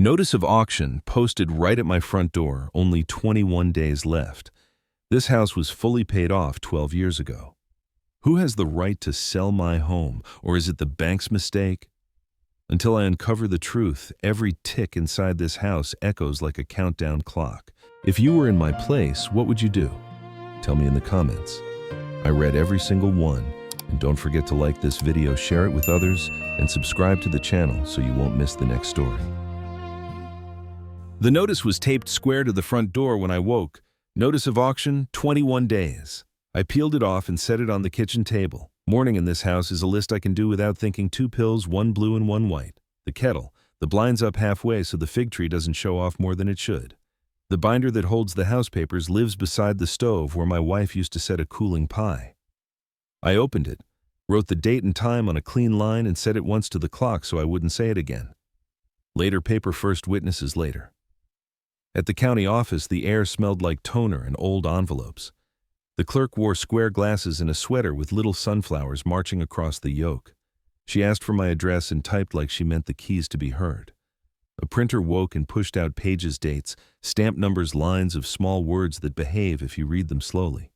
Notice of auction posted right at my front door, only 21 days left. This house was fully paid off 12 years ago. Who has the right to sell my home, or is it the bank's mistake? Until I uncover the truth, every tick inside this house echoes like a countdown clock. If you were in my place, what would you do? Tell me in the comments. I read every single one, and don't forget to like this video, share it with others, and subscribe to the channel so you won't miss the next story. The notice was taped square to the front door when I woke. Notice of auction, 21 days. I peeled it off and set it on the kitchen table. Morning in this house is a list I can do without thinking. 2 pills, 1 blue and 1 white. The kettle. The blinds up halfway so the fig tree doesn't show off more than it should. The binder that holds the house papers lives beside the stove where my wife used to set a cooling pie. I opened it, wrote the date and time on a clean line and set it once to the clock so I wouldn't say it again. Later paper, first witnesses later. At the county office, the air smelled like toner and old envelopes. The clerk wore square glasses and a sweater with little sunflowers marching across the yoke. She asked for my address and typed like she meant the keys to be heard. A printer woke and pushed out pages, dates, stamp numbers, lines of small words that behave if you read them slowly.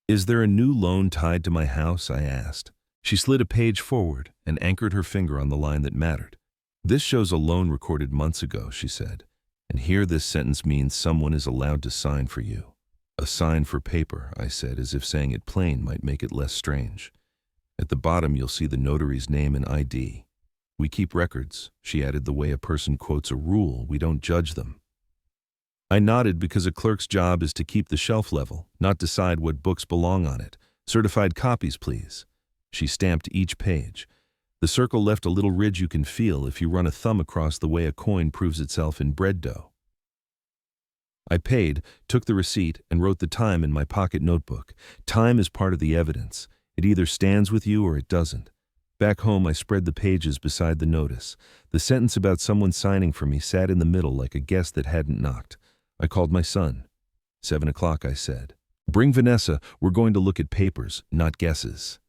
"Is there a new loan tied to my house?" I asked. She slid a page forward and anchored her finger on the line that mattered. "This shows a loan recorded months ago," she said. "And here this sentence means someone is allowed to sign for you." "A sign for paper," I said, as if saying it plain might make it less strange. "At the bottom you'll see the notary's name and ID. We keep records," she added. "The way a person quotes a rule, we don't judge them." I nodded because a clerk's job is to keep the shelf level, not decide what books belong on it. "Certified copies, please." She stamped each page. The circle left a little ridge you can feel if you run a thumb across the way a coin proves itself in bread dough. I paid, took the receipt, and wrote the time in my pocket notebook. Time is part of the evidence. It either stands with you or it doesn't. Back home, I spread the pages beside the notice. The sentence about someone signing for me sat in the middle like a guest that hadn't knocked. I called my son. 7 o'clock, I said. "Bring Vanessa, we're going to look at papers, not guesses."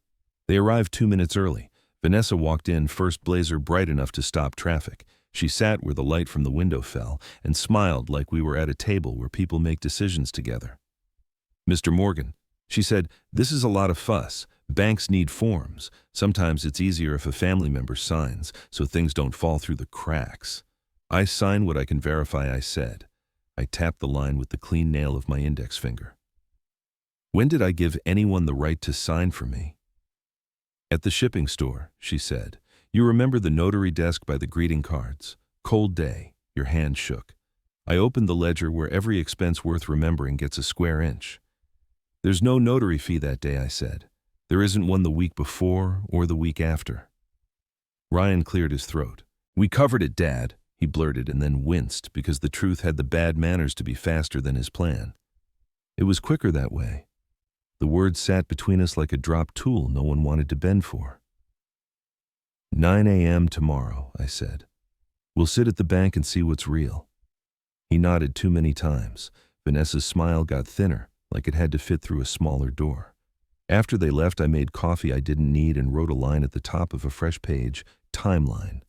They arrived 2 minutes early. Vanessa walked in, first blazer bright enough to stop traffic. She sat where the light from the window fell and smiled like we were at a table where people make decisions together. "Mr. Morgan," she said, "this is a lot of fuss. Banks need forms. Sometimes it's easier if a family member signs, so things don't fall through the cracks." "I sign what I can verify," I said. I tapped the line with the clean nail of my index finger. "When did I give anyone the right to sign for me?" "At the shipping store," she said. "You remember the notary desk by the greeting cards? Cold day." Your hand shook. I opened the ledger where every expense worth remembering gets a square inch. "There's no notary fee that day," I said. "There isn't one the week before or the week after." Ryan cleared his throat. "We covered it, Dad," he blurted, and then winced because the truth had the bad manners to be faster than his plan. It was quicker that way. The words sat between us like a dropped tool no one wanted to bend for. 9 a.m. tomorrow, I said. "We'll sit at the bank and see what's real." He nodded too many times. Vanessa's smile got thinner, like it had to fit through a smaller door. After they left, I made coffee I didn't need and wrote a line at the top of a fresh page, timeline.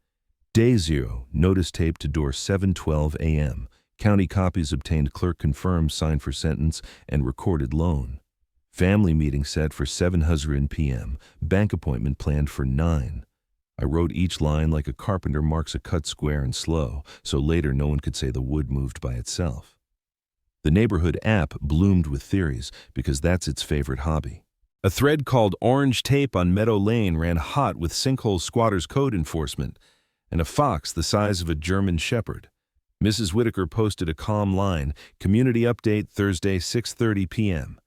Day 0, notice taped to door 7:12 a.m. County copies obtained, clerk confirmed, signed for sentence, and recorded loan. Family meeting set for 7:00 p.m. Bank appointment planned for 9. I wrote each line like a carpenter marks a cut square and slow, so later no one could say the wood moved by itself. The neighborhood app bloomed with theories because that's its favorite hobby. A thread called Orange Tape on Meadow Lane ran hot with sinkhole squatters code enforcement, and a fox the size of a German shepherd. Mrs. Whitaker posted a calm line, "Community update Thursday 6:30 p.m.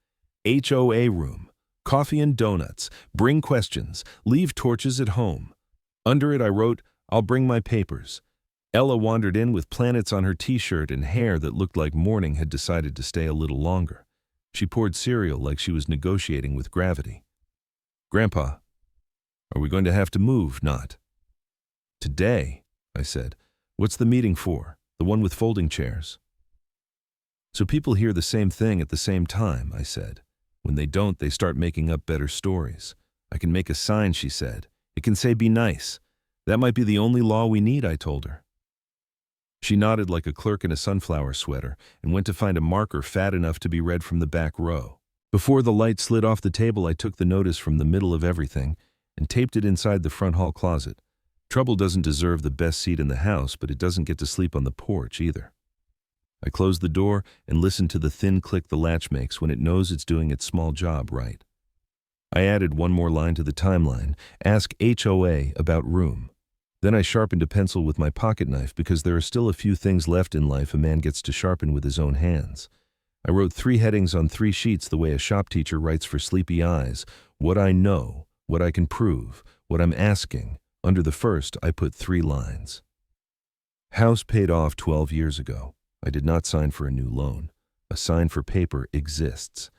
HOA room, coffee and donuts, bring questions, leave torches at home." Under it I wrote, "I'll bring my papers." Ella wandered in with planets on her t-shirt and hair that looked like morning had decided to stay a little longer. She poured cereal like she was negotiating with gravity. "Grandpa, are we going to have to move, not?" "Today," I said. "What's the meeting for? The one with folding chairs?" "So people hear the same thing at the same time," I said. "When they don't, they start making up better stories." "I can make a sign," she said. "It can say 'be nice.' That might be the only law we need," I told her. She nodded like a clerk in a sunflower sweater and went to find a marker fat enough to be read from the back row. Before the light slid off the table, I took the notice from the middle of everything and taped it inside the front hall closet. Trouble doesn't deserve the best seat in the house, but it doesn't get to sleep on the porch either. I closed the door and listened to the thin click the latch makes when it knows it's doing its small job right. I added one more line to the timeline, ask HOA about room. Then I sharpened a pencil with my pocket knife because there are still a few things left in life a man gets to sharpen with his own hands. I wrote 3 headings on 3 sheets the way a shop teacher writes for sleepy eyes: what I know, what I can prove, what I'm asking. Under the first, I put 3 lines. House paid off 12 years ago. I did not sign for a new loan. A sign for paper exists.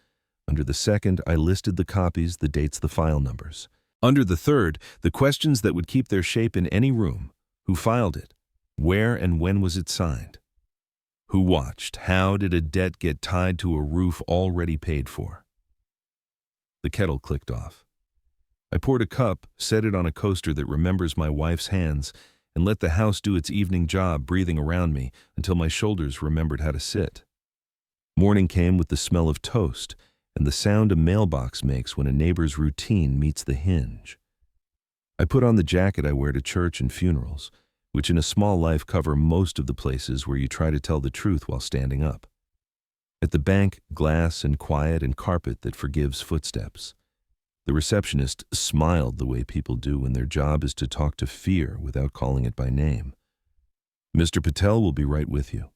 Under the second, I listed the copies, the dates, the file numbers. Under the third, the questions that would keep their shape in any room. Who filed it? Where and when was it signed? Who watched? How did a debt get tied to a roof already paid for? The kettle clicked off. I poured a cup, set it on a coaster that remembers my wife's hands, and let the house do its evening job breathing around me until my shoulders remembered how to sit. Morning came with the smell of toast and the sound a mailbox makes when a neighbor's routine meets the hinge. I put on the jacket I wear to church and funerals, which in a small life cover most of the places where you try to tell the truth while standing up. At the bank, glass and quiet and carpet that forgives footsteps. The receptionist smiled the way people do when their job is to talk to fear without calling it by name. Mr. Patel will be right with you.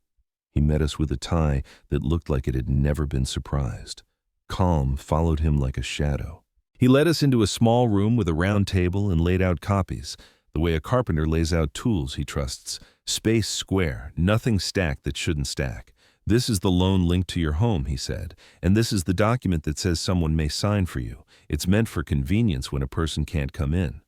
He met us with a tie that looked like it had never been surprised. Calm followed him like a shadow. He led us into a small room with a round table and laid out copies, the way a carpenter lays out tools he trusts. Space square, nothing stacked that shouldn't stack. This is the loan linked to your home, he said, and this is the document that says someone may sign for you. It's meant for convenience when a person can't come in.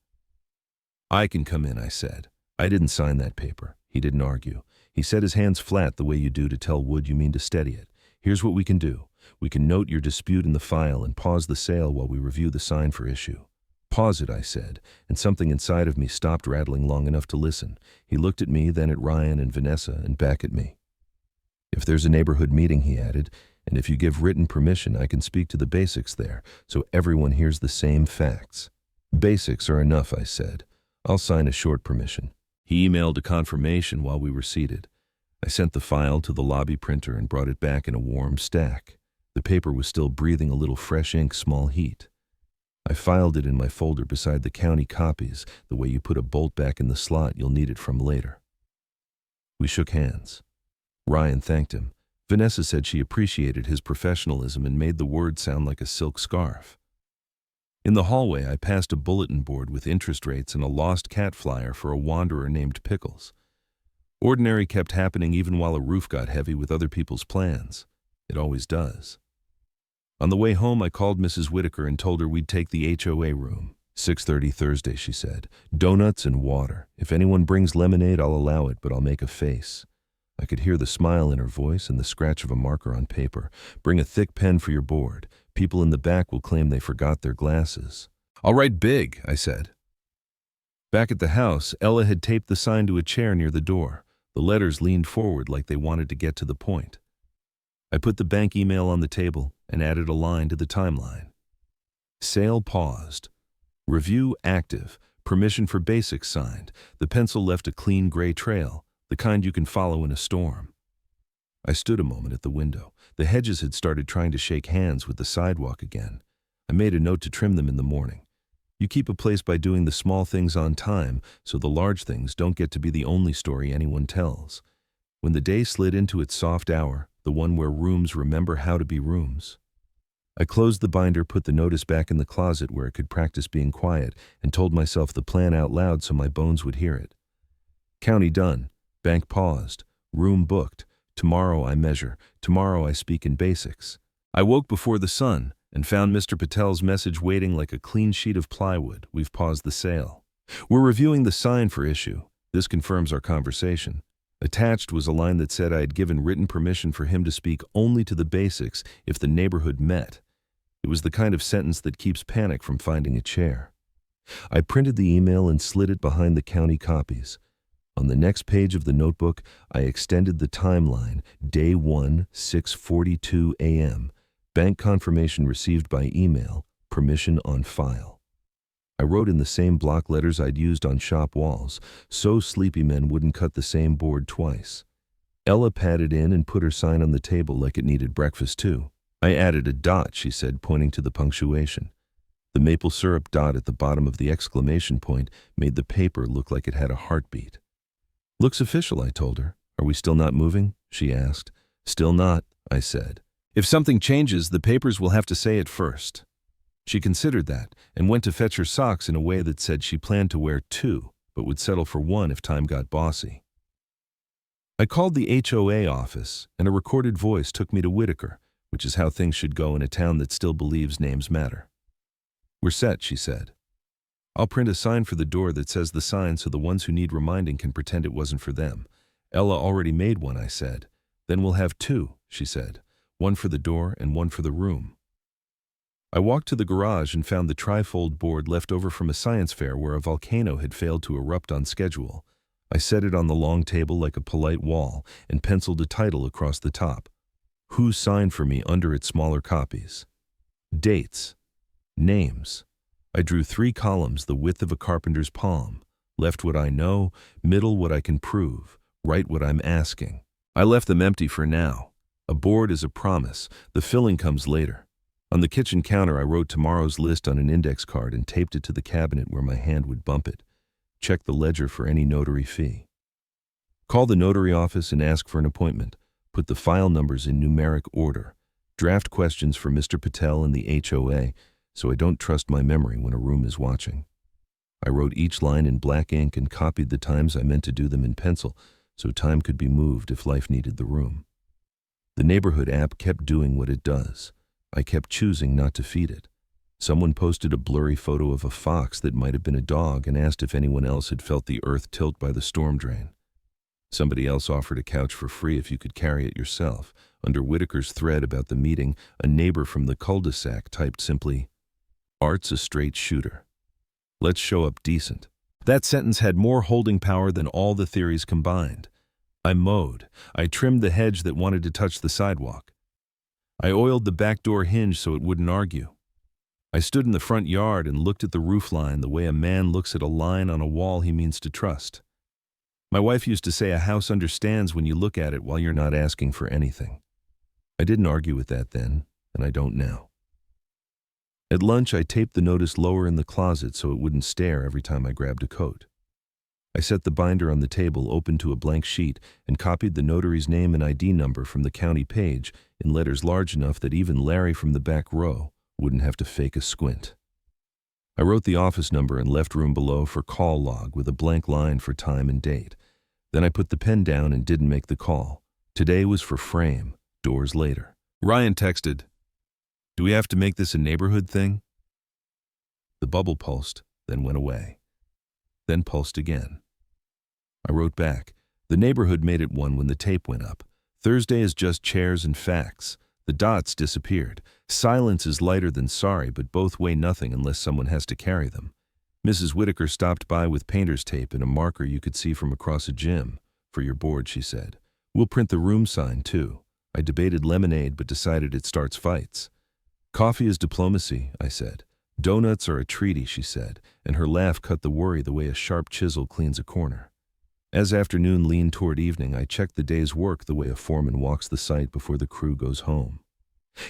I can come in, I said. I didn't sign that paper. He didn't argue. He set his hands flat the way you do to tell wood you mean to steady it. Here's what we can do. We can note your dispute in the file and pause the sale while we review the sign for issue. Pause it, I said, and something inside of me stopped rattling long enough to listen. He looked at me, then at Ryan and Vanessa, and back at me. If there's a neighborhood meeting, he added, and if you give written permission, I can speak to the basics there, so everyone hears the same facts. Basics are enough, I said. I'll sign a short permission. He emailed a confirmation while we were seated. I sent the file to the lobby printer and brought it back in a warm stack. The paper was still breathing a little fresh ink, small heat. I filed it in my folder beside the county copies, the way you put a bolt back in the slot you'll need it from later. We shook hands. Ryan thanked him. Vanessa said she appreciated his professionalism and made the word sound like a silk scarf. In the hallway, I passed a bulletin board with interest rates and a lost cat flyer for a wanderer named Pickles. Ordinary kept happening even while a roof got heavy with other people's plans. It always does. On the way home, I called Mrs. Whitaker and told her we'd take the HOA room. 6:30 Thursday, she said. Donuts and water. If anyone brings lemonade, I'll allow it, but I'll make a face. I could hear the smile in her voice and the scratch of a marker on paper. Bring a thick pen for your board. People in the back will claim they forgot their glasses. I'll write big, I said. Back at the house, Ella had taped the sign to a chair near the door. The letters leaned forward like they wanted to get to the point. I put the bank email on the table and added a line to the timeline. Sale paused. Review active. Permission for basics signed. The pencil left a clean gray trail, the kind you can follow in a storm. I stood a moment at the window. The hedges had started trying to shake hands with the sidewalk again. I made a note to trim them in the morning. You keep a place by doing the small things on time, so the large things don't get to be the only story anyone tells. When the day slid into its soft hour, the one where rooms remember how to be rooms, I closed the binder, put the notice back in the closet where it could practice being quiet, and told myself the plan out loud so my bones would hear it. County done. Bank paused. Room booked. Tomorrow I measure. Tomorrow I speak in basics. I woke before the sun and found Mr. Patel's message waiting like a clean sheet of plywood. We've paused the sale. We're reviewing the sign for issue. This confirms our conversation. Attached was a line that said I had given written permission for him to speak only to the basics if the neighborhood met. It was the kind of sentence that keeps panic from finding a chair. I printed the email and slid it behind the county copies. On the next page of the notebook, I extended the timeline, day 1, 6:42 a.m., bank confirmation received by email, permission on file. I wrote in the same block letters I'd used on shop walls, so sleepy men wouldn't cut the same board twice. Ella padded in and put her sign on the table like it needed breakfast too. I added a dot, she said, pointing to the punctuation. The maple syrup dot at the bottom of the exclamation point made the paper look like it had a heartbeat. Looks official, I told her. Are we still not moving? She asked. Still not, I said. If something changes, the papers will have to say it first. She considered that and went to fetch her socks in a way that said she planned to wear 2, but would settle for 1 if time got bossy. I called the HOA office, and a recorded voice took me to Whitaker, which is how things should go in a town that still believes names matter. We're set, she said. I'll print a sign for the door that says the sign so the ones who need reminding can pretend it wasn't for them. Ella already made one, I said. Then we'll have 2, she said. 1 for the door and 1 for the room. I walked to the garage and found the trifold board left over from a science fair where a volcano had failed to erupt on schedule. I set it on the long table like a polite wall and penciled a title across the top. Who signed for me under its smaller copies? Dates. Names. I drew 3 columns the width of a carpenter's palm. Left what I know, middle what I can prove, right what I'm asking. I left them empty for now. A board is a promise. The filling comes later. On the kitchen counter, I wrote tomorrow's list on an index card and taped it to the cabinet where my hand would bump it. Check the ledger for any notary fee. Call the notary office and ask for an appointment. Put the file numbers in numeric order. Draft questions for Mr. Patel and the HOA, so I don't trust my memory when a room is watching. I wrote each line in black ink and copied the times I meant to do them in pencil, so time could be moved if life needed the room. The neighborhood app kept doing what it does. I kept choosing not to feed it. Someone posted a blurry photo of a fox that might have been a dog and asked if anyone else had felt the earth tilt by the storm drain. Somebody else offered a couch for free if you could carry it yourself. Under Whitaker's thread about the meeting, a neighbor from the cul-de-sac typed simply, "Art's a straight shooter. Let's show up decent." That sentence had more holding power than all the theories combined. I mowed. I trimmed the hedge that wanted to touch the sidewalk. I oiled the back door hinge so it wouldn't argue. I stood in the front yard and looked at the roofline the way a man looks at a line on a wall he means to trust. My wife used to say a house understands when you look at it while you're not asking for anything. I didn't argue with that then, and I don't now. At lunch, I taped the notice lower in the closet so it wouldn't stare every time I grabbed a coat. I set the binder on the table open to a blank sheet and copied the notary's name and ID number from the county page in letters large enough that even Larry from the back row wouldn't have to fake a squint. I wrote the office number and left room below for call log with a blank line for time and date. Then I put the pen down and didn't make the call. Today was for frame, doors later. Ryan texted, "Do we have to make this a neighborhood thing?" The bubble pulsed, then went away. Then pulsed again. I wrote back, "The neighborhood made it one when the tape went up. Thursday is just chairs and facts. The dots disappeared. Silence is lighter than sorry, but both weigh nothing unless someone has to carry them. Mrs. Whitaker stopped by with painter's tape and a marker you could see from across a gym. For your board," she said. "We'll print the room sign, too." I debated lemonade but decided it starts fights. "Coffee is diplomacy," I said. "Donuts are a treaty," she said, and her laugh cut the worry the way a sharp chisel cleans a corner. As afternoon leaned toward evening, I checked the day's work the way a foreman walks the site before the crew goes home.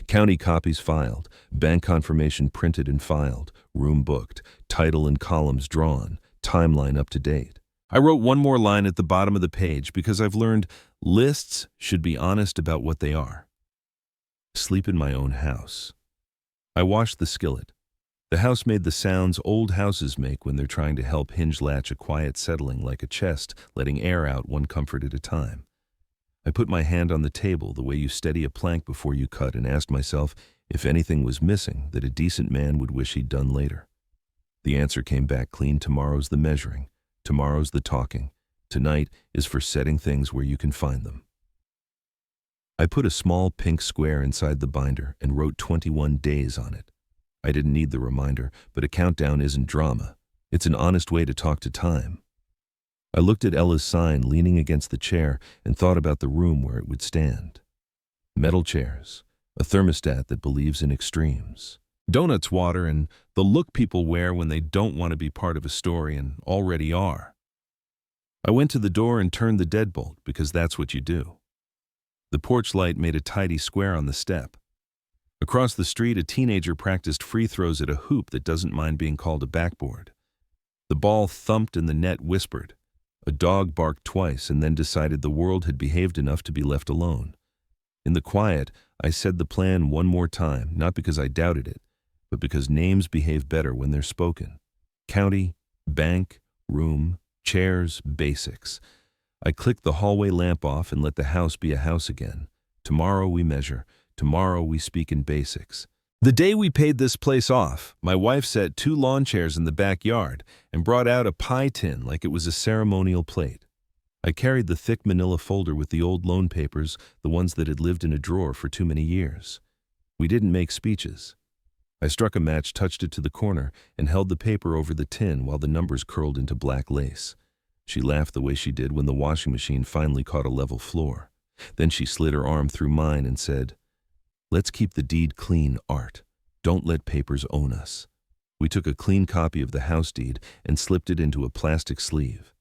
County copies filed, bank confirmation printed and filed, room booked, title and columns drawn, timeline up to date. I wrote one more line at the bottom of the page because I've learned lists should be honest about what they are. Sleep in my own house. I washed the skillet. The house made the sounds old houses make when they're trying to help hinge latch a quiet settling like a chest, letting air out one comfort at a time. I put my hand on the table the way you steady a plank before you cut and asked myself if anything was missing that a decent man would wish he'd done later. The answer came back clean. Tomorrow's the measuring. Tomorrow's the talking. Tonight is for setting things where you can find them. I put a small pink square inside the binder and wrote 21 days on it. I didn't need the reminder, but a countdown isn't drama. It's an honest way to talk to time. I looked at Ella's sign leaning against the chair and thought about the room where it would stand. Metal chairs, a thermostat that believes in extremes, donuts, water, and the look people wear when they don't want to be part of a story and already are. I went to the door and turned the deadbolt because that's what you do. The porch light made a tidy square on the step. Across the street, a teenager practiced free throws at a hoop that doesn't mind being called a backboard. The ball thumped and the net whispered. A dog barked twice and then decided the world had behaved enough to be left alone. In the quiet, I said the plan one more time, not because I doubted it, but because names behave better when they're spoken. County, bank, room, chairs, basics. I clicked the hallway lamp off and let the house be a house again. Tomorrow we measure. Tomorrow we speak in basics. The day we paid this place off, my wife set 2 lawn chairs in the backyard and brought out a pie tin like it was a ceremonial plate. I carried the thick manila folder with the old loan papers, the ones that had lived in a drawer for too many years. We didn't make speeches. I struck a match, touched it to the corner, and held the paper over the tin while the numbers curled into black lace. She laughed the way she did when the washing machine finally caught a level floor. Then she slid her arm through mine and said, "Let's keep the deed clean, Art. Don't let papers own us." We took a clean copy of the house deed and slipped it into a plastic sleeve.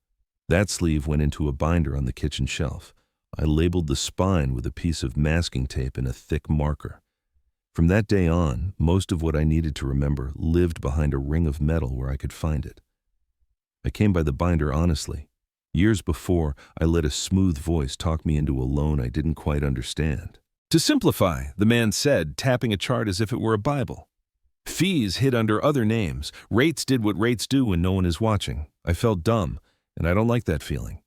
That sleeve went into a binder on the kitchen shelf. I labeled the spine with a piece of masking tape and a thick marker. From that day on, most of what I needed to remember lived behind a ring of metal where I could find it. I came by the binder honestly. Years before, I let a smooth voice talk me into a loan I didn't quite understand. "To simplify," the man said, tapping a chart as if it were a Bible. "Fees hid under other names. Rates did what rates do when no one is watching." I felt dumb, and I don't like that feeling.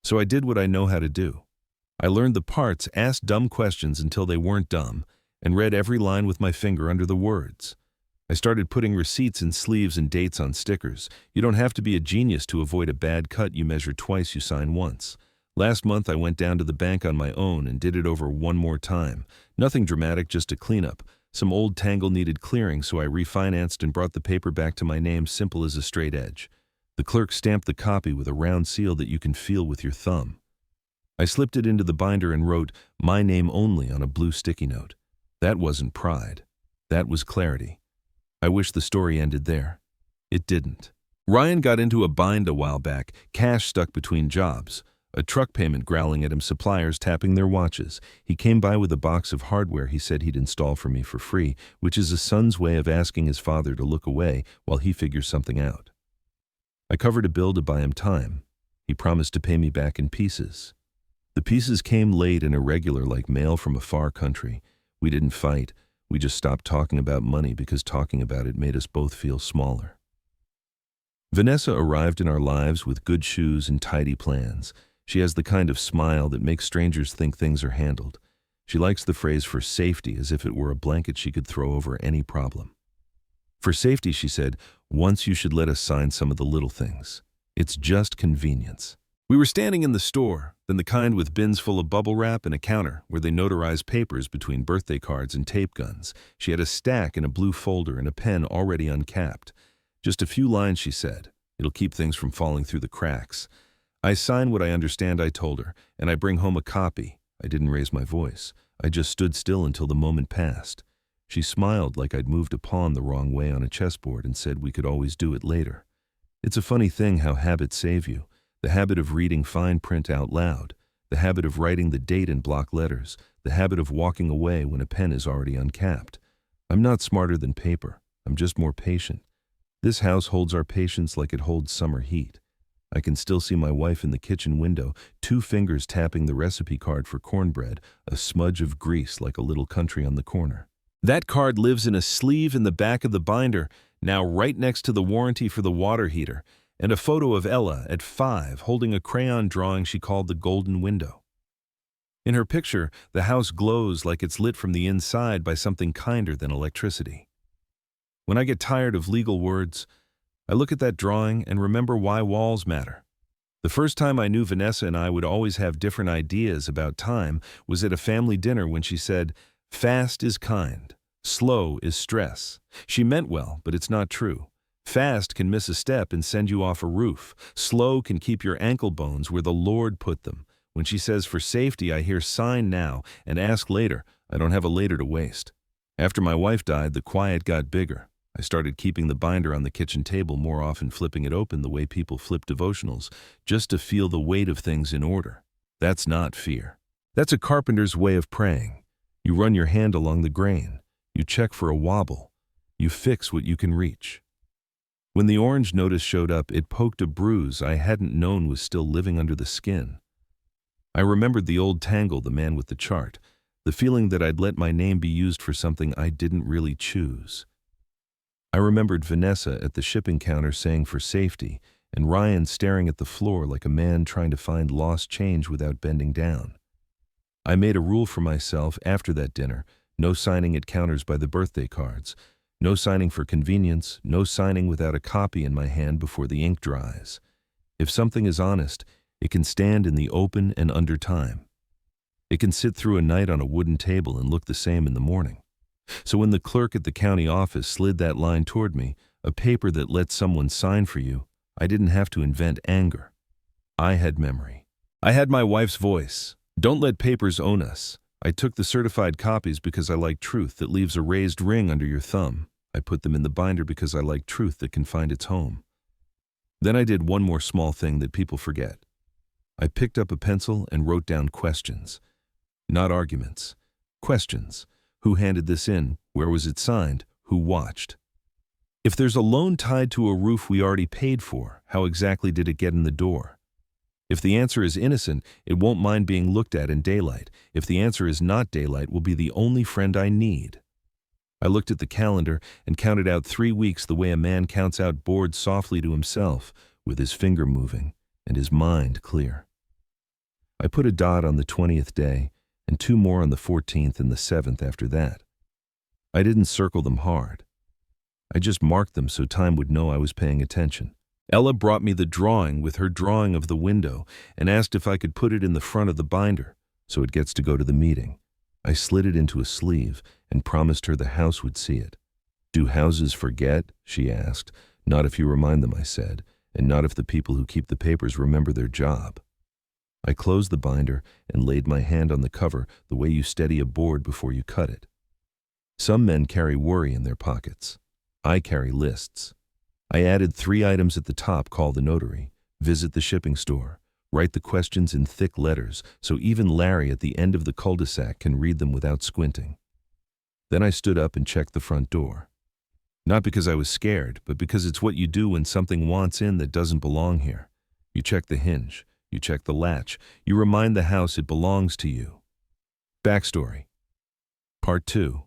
So I did what I know how to do. I learned the parts, asked dumb questions until they weren't dumb, and read every line with my finger under the words. I started putting receipts in sleeves and dates on stickers. You don't have to be a genius to avoid a bad cut. You measure twice, you sign once. Last month I went down to the bank on my own and did it over one more time. Nothing dramatic, just a cleanup. Some old tangle needed clearing, so I refinanced and brought the paper back to my name, simple as a straight edge. The clerk stamped the copy with a round seal that you can feel with your thumb. I slipped it into the binder and wrote, "My name only," on a blue sticky note. That wasn't pride. That was clarity. I wish the story ended there. It didn't. Ryan got into a bind a while back, cash stuck between jobs. A truck payment growling at him, suppliers tapping their watches. He came by with a box of hardware he said he'd install for me for free, which is a son's way of asking his father to look away while he figures something out. I covered a bill to buy him time. He promised to pay me back in pieces. The pieces came late and irregular like mail from a far country. We didn't fight. We just stopped talking about money because talking about it made us both feel smaller. Vanessa arrived in our lives with good shoes and tidy plans. She has the kind of smile that makes strangers think things are handled. She likes the phrase "for safety" as if it were a blanket she could throw over any problem. For safety, she said, once you should let us sign some of the little things. It's just convenience. We were standing in the store, then the kind with bins full of bubble wrap and a counter where they notarize papers between birthday cards and tape guns. She had a stack in a blue folder and a pen already uncapped. "Just a few lines," she said. "It'll keep things from falling through the cracks." I sign what I understand, I told her, and I bring home a copy. I didn't raise my voice. I just stood still until the moment passed. She smiled like I'd moved a pawn the wrong way on a chessboard and said we could always do it later. It's a funny thing how habits save you. The habit of reading fine print out loud, the habit of writing the date in block letters, the habit of walking away when a pen is already uncapped. I'm not smarter than paper. I'm just more patient. This house holds our patience like it holds summer heat. I can still see my wife in the kitchen window, 2 fingers tapping the recipe card for cornbread, a smudge of grease like a little country on the corner. That card lives in a sleeve in the back of the binder, now right next to the warranty for the water heater, and a photo of Ella at 5 holding a crayon drawing she called the golden window. In her picture, the house glows like it's lit from the inside by something kinder than electricity. When I get tired of legal words, I look at that drawing and remember why walls matter. The first time I knew Vanessa and I would always have different ideas about time was at a family dinner when she said, "Fast is kind, slow is stress." She meant well, but it's not true. Fast can miss a step and send you off a roof. Slow can keep your ankle bones where the Lord put them. When she says for safety, I hear sign now and ask later. I don't have a later to waste. After my wife died, the quiet got bigger. I started keeping the binder on the kitchen table more often, flipping it open the way people flip devotionals, just to feel the weight of things in order. That's not fear. That's a carpenter's way of praying. You run your hand along the grain. You check for a wobble. You fix what you can reach. When the orange notice showed up, it poked a bruise I hadn't known was still living under the skin. I remembered the old tangle, the man with the chart, the feeling that I'd let my name be used for something I didn't really choose. I remembered Vanessa at the shipping counter saying for safety, and Ryan staring at the floor like a man trying to find lost change without bending down. I made a rule for myself after that dinner: no signing at counters by the birthday cards, no signing for convenience, no signing without a copy in my hand before the ink dries. If something is honest, it can stand in the open and under time. It can sit through a night on a wooden table and look the same in the morning. So when the clerk at the county office slid that line toward me, a paper that lets someone sign for you, I didn't have to invent anger. I had memory. I had my wife's voice. Don't let papers own us. I took the certified copies because I like truth that leaves a raised ring under your thumb. I put them in the binder because I like truth that can find its home. Then I did one more small thing that people forget. I picked up a pencil and wrote down questions. Not arguments. Questions. Who handed this in? Where was it signed? Who watched? If there's a loan tied to a roof we already paid for, how exactly did it get in the door? If the answer is innocent, it won't mind being looked at in daylight. If the answer is not, daylight will be the only friend I need. I looked at the calendar and counted out 3 weeks the way a man counts out boards softly to himself, with his finger moving and his mind clear. I put a dot on the 20th day and 2 more on the 14th and the 7th after that. I didn't circle them hard. I just marked them so time would know I was paying attention. Ella brought me the drawing with her drawing of the window and asked if I could put it in the front of the binder so it gets to go to the meeting. I slid it into a sleeve and promised her the house would see it. Do houses forget? She asked. Not if you remind them, I said, and not if the people who keep the papers remember their job. I closed the binder and laid my hand on the cover the way you steady a board before you cut it. Some men carry worry in their pockets. I carry lists. I added 3 items at the top: call the notary, visit the shipping store, write the questions in thick letters so even Larry at the end of the cul-de-sac can read them without squinting. Then I stood up and checked the front door. Not because I was scared, but because it's what you do when something wants in that doesn't belong here. You check the hinge, you check the latch, you remind the house it belongs to you. Backstory. Part 2.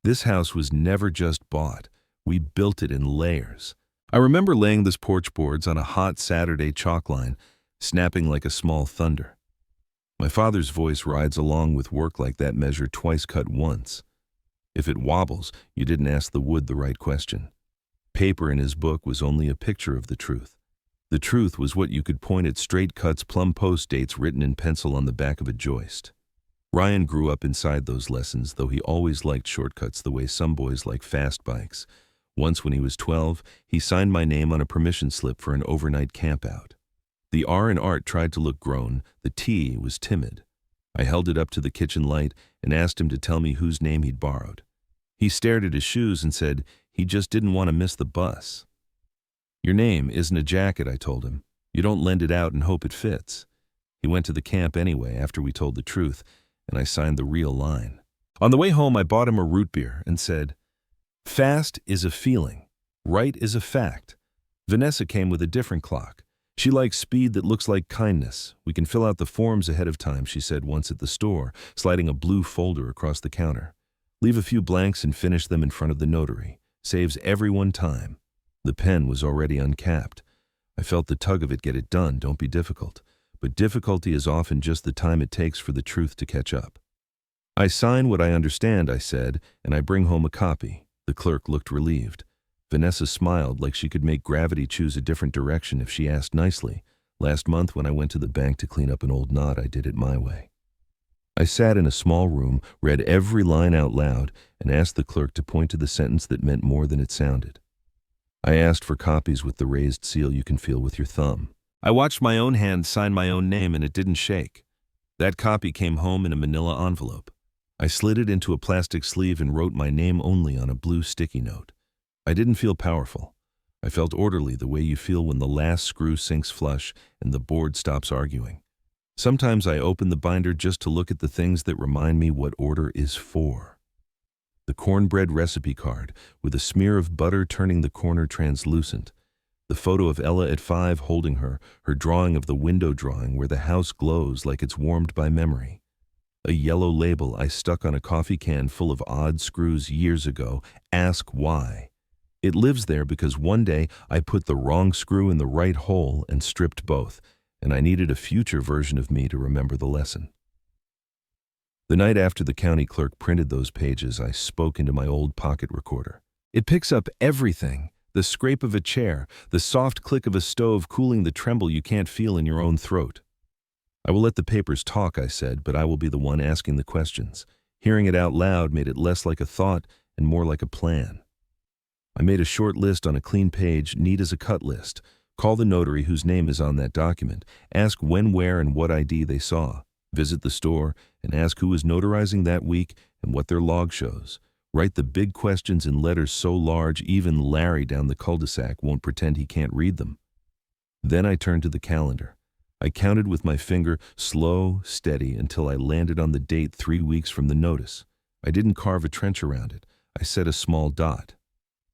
This house was never just bought. We built it in layers. I remember laying this porch boards on a hot Saturday chalk line, snapping like a small thunder. My father's voice rides along with work like that measure twice cut once. If it wobbles, you didn't ask the wood the right question. Paper in his book was only a picture of the truth. The truth was what you could point at: straight cuts, plumb post dates written in pencil on the back of a joist. Ryan grew up inside those lessons, though he always liked shortcuts the way some boys like fast bikes. Once when he was 12, he signed my name on a permission slip for an overnight campout. The R in art tried to look grown, the T was timid. I held it up to the kitchen light and asked him to tell me whose name he'd borrowed. He stared at his shoes and said he just didn't want to miss the bus. Your name isn't a jacket, I told him. You don't lend it out and hope it fits. He went to the camp anyway after we told the truth, and I signed the real line. On the way home, I bought him a root beer and said, fast is a feeling, right is a fact. Vanessa came with a different clock. She likes speed that looks like kindness. We can fill out the forms ahead of time, she said once at the store, sliding a blue folder across the counter. Leave a few blanks and finish them in front of the notary. Saves everyone time. The pen was already uncapped. I felt the tug of it. Get it done, don't be difficult. But difficulty is often just the time it takes for the truth to catch up. I sign what I understand, I said, and I bring home a copy. The clerk looked relieved. Vanessa smiled like she could make gravity choose a different direction if she asked nicely. Last month when I went to the bank to clean up an old knot, I did it my way. I sat in a small room, read every line out loud, and asked the clerk to point to the sentence that meant more than it sounded. I asked for copies with the raised seal you can feel with your thumb. I watched my own hand sign my own name and it didn't shake. That copy came home in a manila envelope. I slid it into a plastic sleeve and wrote my name only on a blue sticky note. I didn't feel powerful. I felt orderly, the way you feel when the last screw sinks flush and the board stops arguing. Sometimes I open the binder just to look at the things that remind me what order is for. The cornbread recipe card, with a smear of butter turning the corner translucent. The photo of Ella at 5 holding her drawing of the window drawing where the house glows like it's warmed by memory. A yellow label I stuck on a coffee can full of odd screws years ago, ask why. It lives there because one day I put the wrong screw in the right hole and stripped both, and I needed a future version of me to remember the lesson. The night after the county clerk printed those pages, I spoke into my old pocket recorder. It picks up everything: the scrape of a chair, the soft click of a stove cooling the tremble you can't feel in your own throat. I will let the papers talk, I said, but I will be the one asking the questions. Hearing it out loud made it less like a thought and more like a plan. I made a short list on a clean page, neat as a cut list. Call the notary whose name is on that document. Ask when, where, and what ID they saw. Visit the store and ask who was notarizing that week and what their log shows. Write the big questions in letters so large even Larry down the cul-de-sac won't pretend he can't read them. Then I turned to the calendar. I counted with my finger, slow, steady, until I landed on the date 3 weeks from the notice. I didn't carve a trench around it. I set a small dot.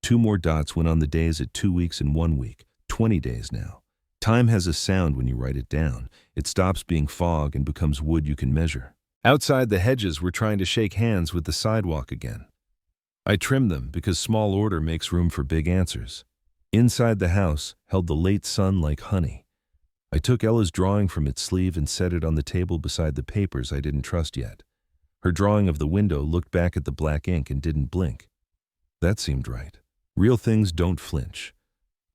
2 more dots went on the days at 2 weeks and 1 week, 20 days now. Time has a sound when you write it down. It stops being fog and becomes wood you can measure. Outside, the hedges were trying to shake hands with the sidewalk again. I trimmed them because small order makes room for big answers. Inside, the house held the late sun like honey. I took Ella's drawing from its sleeve and set it on the table beside the papers I didn't trust yet. Her drawing of the window looked back at the black ink and didn't blink. That seemed right. Real things don't flinch.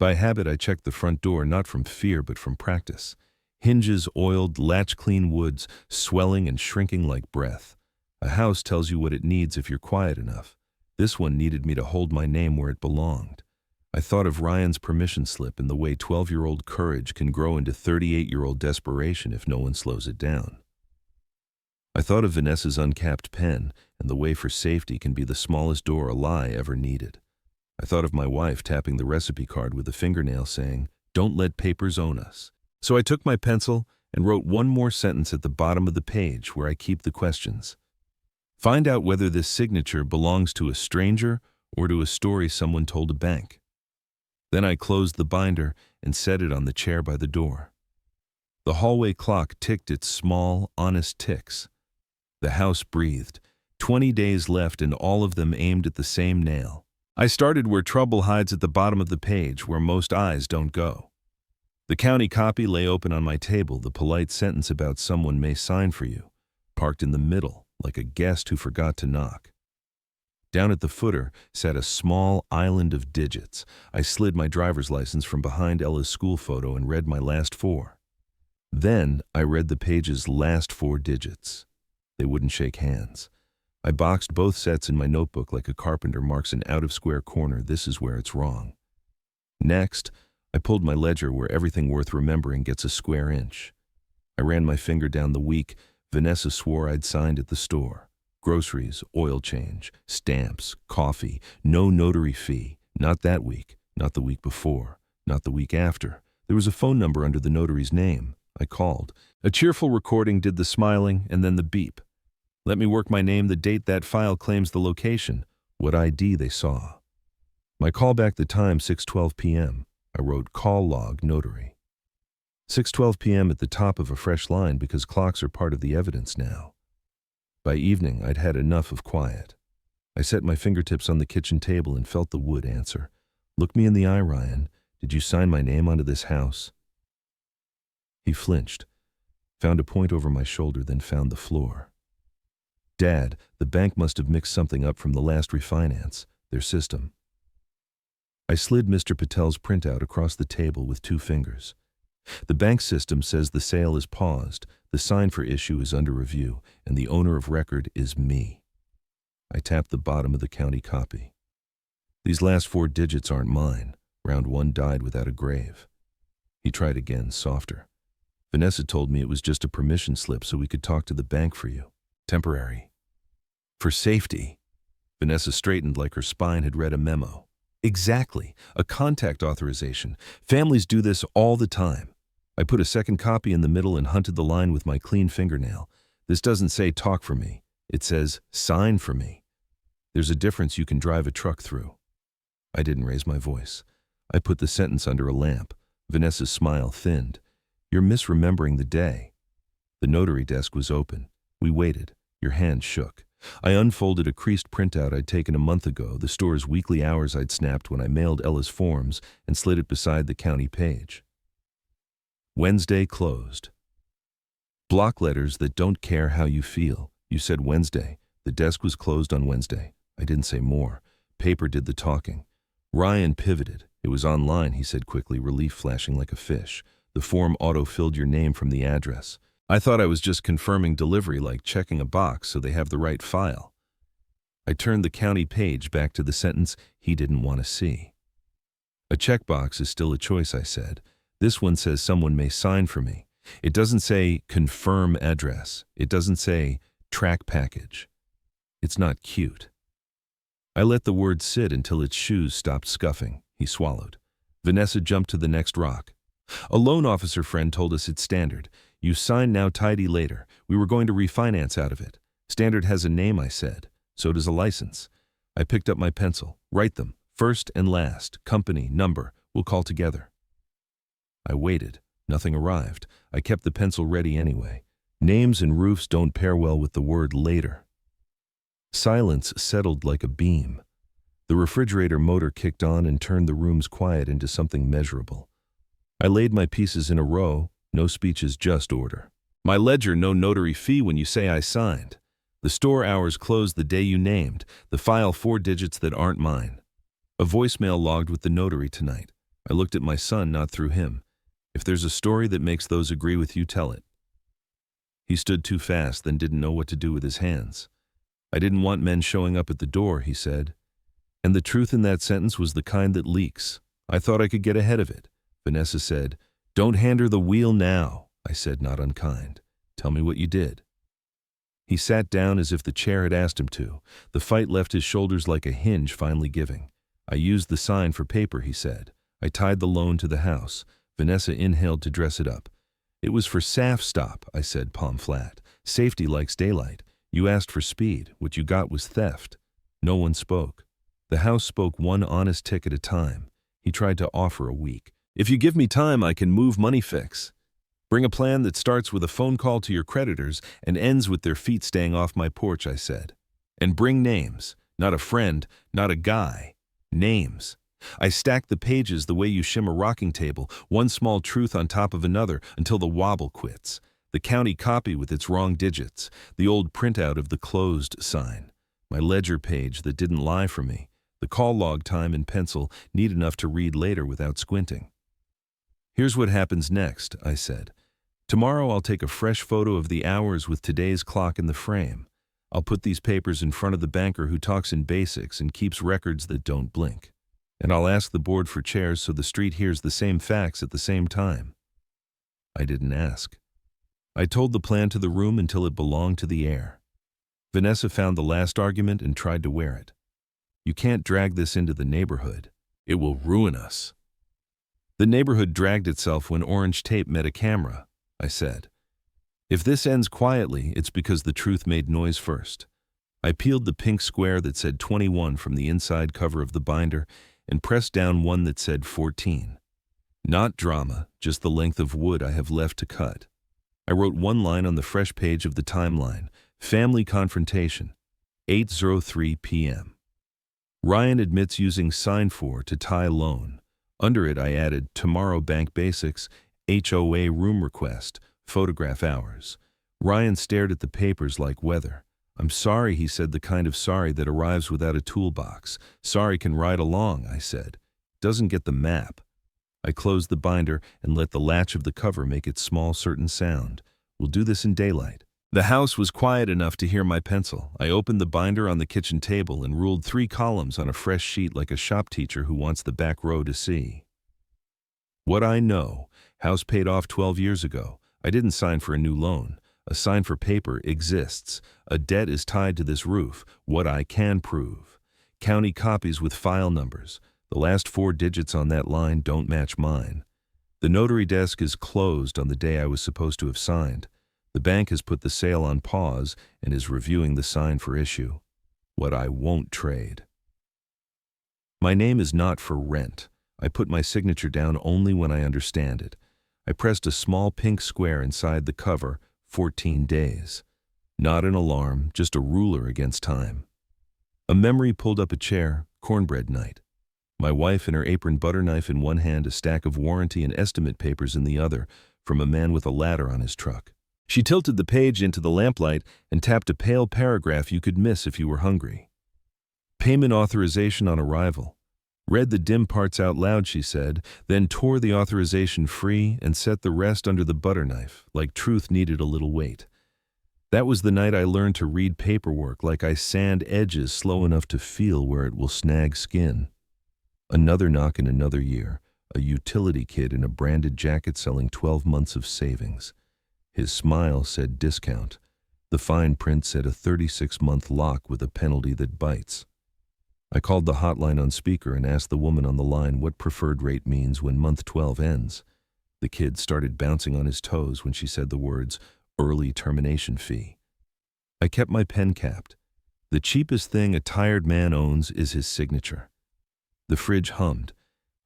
By habit, I checked the front door, not from fear but from practice. Hinges oiled, latch-clean woods, swelling and shrinking like breath. A house tells you what it needs if you're quiet enough. This one needed me to hold my name where it belonged. I thought of Ryan's permission slip and the way 12-year-old courage can grow into 38-year-old desperation if no one slows it down. I thought of Vanessa's uncapped pen and the way for safety can be the smallest door a lie ever needed. I thought of my wife tapping the recipe card with a fingernail saying, "Don't let papers own us." So I took my pencil and wrote one more sentence at the bottom of the page where I keep the questions. Find out whether this signature belongs to a stranger or to a story someone told a bank. Then I closed the binder and set it on the chair by the door. The hallway clock ticked its small, honest ticks. The house breathed. 20 days left and all of them aimed at the same nail. I started where trouble hides at the bottom of the page, where most eyes don't go. The county copy lay open on my table, the polite sentence about someone may sign for you, parked in the middle, like a guest who forgot to knock. Down at the footer sat a small island of digits. I slid my driver's license from behind Ella's school photo and read my last 4. Then I read the page's last 4 digits. They wouldn't shake hands. I boxed both sets in my notebook like a carpenter marks an out-of-square corner. This is where it's wrong. Next, I pulled my ledger where everything worth remembering gets a square inch. I ran my finger down the week Vanessa swore I'd signed at the store. Groceries, oil change, stamps, coffee, no notary fee. Not that week, not the week before, not the week after. There was a phone number under the notary's name. I called. A cheerful recording did the smiling and then the beep. Let me work my name, the date that file claims, the location, what ID they saw. My call back, the time, 6:12 p.m. I wrote call log notary. 6:12 p.m. at the top of a fresh line because clocks are part of the evidence now. By evening, I'd had enough of quiet. I set my fingertips on the kitchen table and felt the wood answer. Look me in the eye, Ryan. Did you sign my name onto this house? He flinched, found a point over my shoulder, then found the floor. Dad, the bank must have mixed something up from the last refinance, their system. I slid Mr. Patel's printout across the table with 2 fingers. The bank system says the sale is paused, the sign for issue is under review, and the owner of record is me. I tapped the bottom of the county copy. These last 4 digits aren't mine. Round 1 died without a grave. He tried again, softer. Vanessa told me it was just a permission slip so we could talk to the bank for you. Temporary. For safety. Vanessa straightened like her spine had read a memo. Exactly. A contact authorization. Families do this all the time. I put a second copy in the middle and hunted the line with my clean fingernail. This doesn't say talk for me. It says sign for me. There's a difference you can drive a truck through. I didn't raise my voice. I put the sentence under a lamp. Vanessa's smile thinned. You're misremembering the day. The notary desk was open. We waited. Your hand shook. I unfolded a creased printout I'd taken a month ago, the store's weekly hours I'd snapped when I mailed Ella's forms, and slid it beside the county page. Wednesday closed. Block letters that don't care how you feel. You said Wednesday. The desk was closed on Wednesday. I didn't say more. Paper did the talking. Ryan pivoted. It was online, he said quickly, relief flashing like a fish. The form auto-filled your name from the address. I thought I was just confirming delivery, like checking a box so they have the right file. I turned the county page back to the sentence he didn't want to see. A checkbox is still a choice, I said. This one says someone may sign for me. It doesn't say confirm address. It doesn't say track package. It's not cute. I let the word sit until its shoes stopped scuffing. He swallowed. Vanessa jumped to the next rock. A loan officer friend told us it's standard. You sign now, tidy later. We were going to refinance out of it. Standard has a name, I said. So does a license. I picked up my pencil. Write them. First and last. Company. Number. We'll call together. I waited. Nothing arrived. I kept the pencil ready anyway. Names and roofs don't pair well with the word later. Silence settled like a beam. The refrigerator motor kicked on and turned the room's quiet into something measurable. I laid my pieces in a row. No speeches, just order. My ledger, no notary fee when you say I signed. The store hours closed the day you named. The file 4 digits that aren't mine. A voicemail logged with the notary tonight. I looked at my son, not through him. If there's a story that makes those agree with you, tell it. He stood too fast, then didn't know what to do with his hands. I didn't want men showing up at the door, he said. And the truth in that sentence was the kind that leaks. I thought I could get ahead of it. Vanessa said, Don't hand her the wheel now. I said, not unkind. Tell me what you did. He sat down as if the chair had asked him to. The fight left his shoulders like a hinge finally giving. I used the sign for paper, he said. I tied the loan to the house. Vanessa inhaled to dress it up. It was for SAF stop, I said, palm flat. Safety likes daylight. You asked for speed. What you got was theft. No one spoke. The house spoke one honest tick at a time. He tried to offer a week. If you give me time, I can move money fix. Bring a plan that starts with a phone call to your creditors and ends with their feet staying off my porch, I said. And bring names. Not a friend, not a guy. Names. I stacked the pages the way you shim a rocking table, one small truth on top of another until the wobble quits. The county copy with its wrong digits. The old printout of the closed sign. My ledger page that didn't lie for me. The call log time in pencil, neat enough to read later without squinting. Here's what happens next, I said. Tomorrow I'll take a fresh photo of the hours with today's clock in the frame. I'll put these papers in front of the banker who talks in basics and keeps records that don't blink. And I'll ask the board for chairs so the street hears the same facts at the same time. I didn't ask. I told the plan to the room until it belonged to the air. Vanessa found the last argument and tried to wear it. You can't drag this into the neighborhood. It will ruin us. The neighborhood dragged itself when orange tape met a camera, I said. If this ends quietly, it's because the truth made noise first. I peeled the pink square that said 21 from the inside cover of the binder and pressed down one that said 14. Not drama, just the length of wood I have left to cut. I wrote one line on the fresh page of the timeline. Family confrontation, 8:03 p.m. Ryan admits using sign for to tie loan. Under it I added tomorrow bank basics, HOA room request, photograph hours. Ryan stared at the papers like weather. I'm sorry, he said, the kind of sorry that arrives without a toolbox. Sorry can ride along, I said. Doesn't get the map. I closed the binder and let the latch of the cover make its small certain sound. We'll do this in daylight. The house was quiet enough to hear my pencil. I opened the binder on the kitchen table and ruled 3 columns on a fresh sheet like a shop teacher who wants the back row to see. What I know. House paid off 12 years ago. I didn't sign for a new loan. A sign for paper exists. A debt is tied to this roof. What I can prove. County copies with file numbers. The last 4 digits on that line don't match mine. The notary desk is closed on the day I was supposed to have signed. The bank has put the sale on pause and is reviewing the sign for issue. What I won't trade. My name is not for rent. I put my signature down only when I understand it. I pressed a small pink square inside the cover, 14 days. Not an alarm, just a ruler against time. A memory pulled up a chair, cornbread night. My wife and her apron butter knife in one hand, a stack of warranty and estimate papers in the other, from a man with a ladder on his truck. She tilted the page into the lamplight and tapped a pale paragraph you could miss if you were hungry. Payment authorization on arrival. Read the dim parts out loud, she said, then tore the authorization free and set the rest under the butter knife, like truth needed a little weight. That was the night I learned to read paperwork like I sand edges slow enough to feel where it will snag skin. Another knock in another year, a utility kid in a branded jacket selling 12 months of savings. His smile said discount. The fine print said a 36-month lock with a penalty that bites. I called the hotline on speaker and asked the woman on the line what preferred rate means when month 12 ends. The kid started bouncing on his toes when she said the words, early termination fee. I kept my pen capped. The cheapest thing a tired man owns is his signature. The fridge hummed.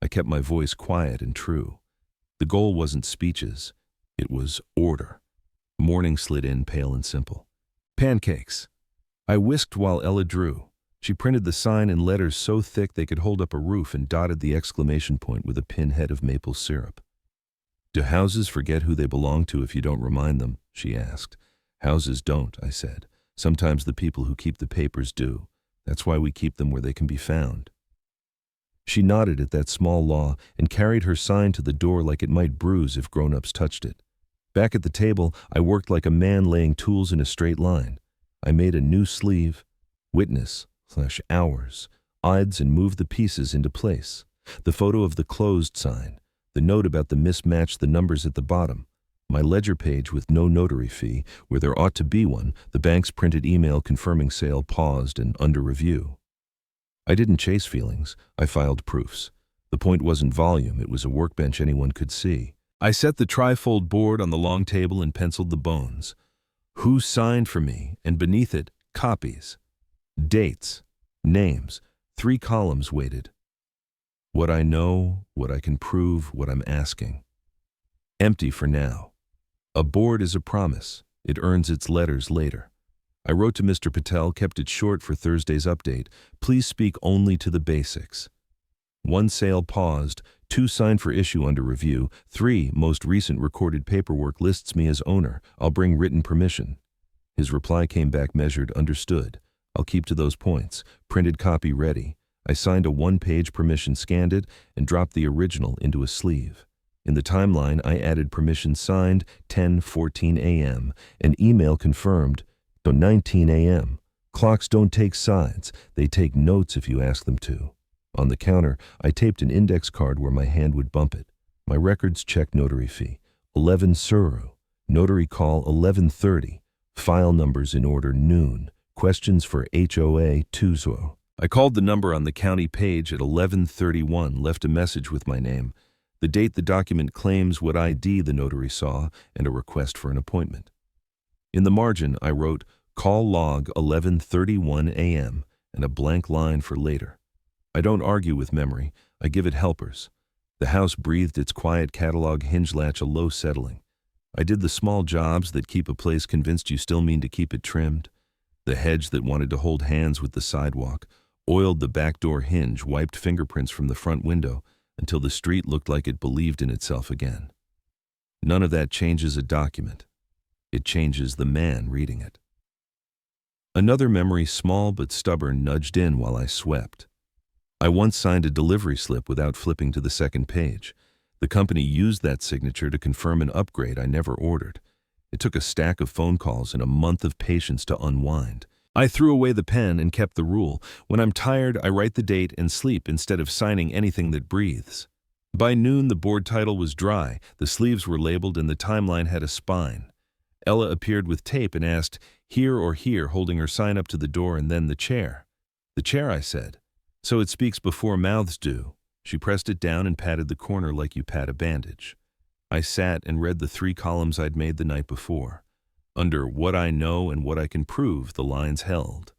I kept my voice quiet and true. The goal wasn't speeches. It was order. Morning slid in pale and simple. Pancakes. I whisked while Ella drew. She printed the sign in letters so thick they could hold up a roof and dotted the exclamation point with a pinhead of maple syrup. Do houses forget who they belong to if you don't remind them? She asked. Houses don't, I said. Sometimes the people who keep the papers do. That's why we keep them where they can be found. She nodded at that small law and carried her sign to the door like it might bruise if grown-ups touched it. Back at the table, I worked like a man laying tools in a straight line. I made a new sleeve, witness/hours, odds, and moved the pieces into place. The photo of the closed sign, the note about the mismatch, the numbers at the bottom, my ledger page with no notary fee, where there ought to be one, the bank's printed email confirming sale paused and under review. I didn't chase feelings. I filed proofs. The point wasn't volume, it was a workbench anyone could see. I set the trifold board on the long table and penciled the bones. Who signed for me, and beneath it, copies. Dates, names, 3 columns weighted. What I know, what I can prove, what I'm asking. Empty for now. A board is a promise. It earns its letters later. I wrote to Mr. Patel, kept it short for Thursday's update. Please speak only to the basics. 1 sale paused, 2 signed for issue under review, 3 most recent recorded paperwork lists me as owner. I'll bring written permission. His reply came back measured, understood. I'll keep to those points. Printed copy ready. I signed a 1-page permission, scanned it, and dropped the original into a sleeve. In the timeline, I added permission signed 10:14 a.m. An email confirmed 19 a.m. Clocks don't take sides. They take notes if you ask them to. On the counter, I taped an index card where my hand would bump it. My records check notary fee. 11 Suru. Notary call 11:30. File numbers in order noon. Questions for HOA Tuzo. I called the number on the county page at 11:31, left a message with my name, the date the document claims, what ID the notary saw, and a request for an appointment. In the margin, I wrote, call log 11:31 a.m. and a blank line for later. I don't argue with memory. I give it helpers. The house breathed its quiet catalog hinge latch, a low settling. I did the small jobs that keep a place convinced you still mean to keep it trimmed. The hedge that wanted to hold hands with the sidewalk, oiled the back door hinge, wiped fingerprints from the front window until the street looked like it believed in itself again. None of that changes a document. It changes the man reading it. Another memory, small but stubborn, nudged in while I swept. I once signed a delivery slip without flipping to the second page. The company used that signature to confirm an upgrade I never ordered. It took a stack of phone calls and a month of patience to unwind. I threw away the pen and kept the rule. When I'm tired, I write the date and sleep instead of signing anything that breathes. By noon, the board title was dry, the sleeves were labeled, and the timeline had a spine. Ella appeared with tape and asked, "Here or here," holding her sign up to the door, and then the chair. "The chair," I said. "So it speaks before mouths do." She pressed it down and patted the corner like you pat a bandage. I sat and read the 3 columns I'd made the night before. Under what I know and what I can prove, the lines held.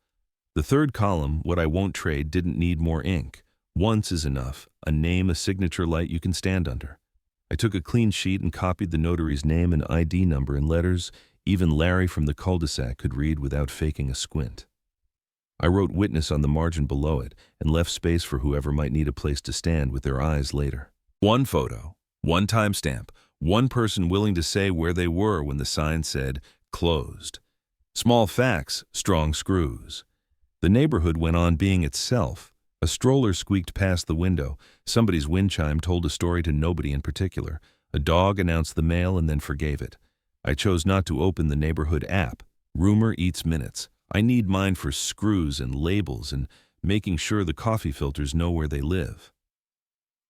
The 3rd column, what I won't trade, didn't need more ink. Once is enough, a name, a signature light you can stand under. I took a clean sheet and copied the notary's name and ID number in letters even Larry from the cul-de-sac could read without faking a squint. I wrote witness on the margin below it and left space for whoever might need a place to stand with their eyes later. 1 photo, 1 timestamp, 1 person willing to say where they were when the sign said closed. Small facts, strong screws. The neighborhood went on being itself. A stroller squeaked past the window. Somebody's wind chime told a story to nobody in particular. A dog announced the mail and then forgave it. I chose not to open the neighborhood app. Rumor eats minutes. I need mine for screws and labels and making sure the coffee filters know where they live.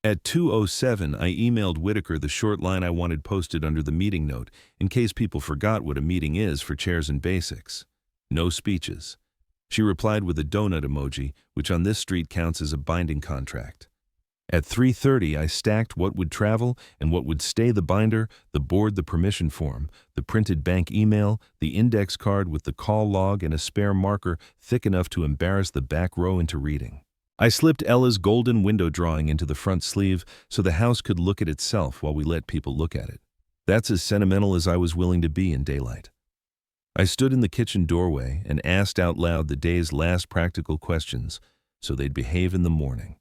At 2:07, I emailed Whitaker the short line I wanted posted under the meeting note, in case people forgot what a meeting is for chairs and basics. No speeches. She replied with a donut emoji, which on this street counts as a binding contract. At 3:30, I stacked what would travel and what would stay: the binder, the board, the permission form, the printed bank email, the index card with the call log, and a spare marker thick enough to embarrass the back row into reading. I slipped Ella's golden window drawing into the front sleeve so the house could look at itself while we let people look at it. That's as sentimental as I was willing to be in daylight. I stood in the kitchen doorway and asked out loud the day's last practical questions so they'd behave in the morning.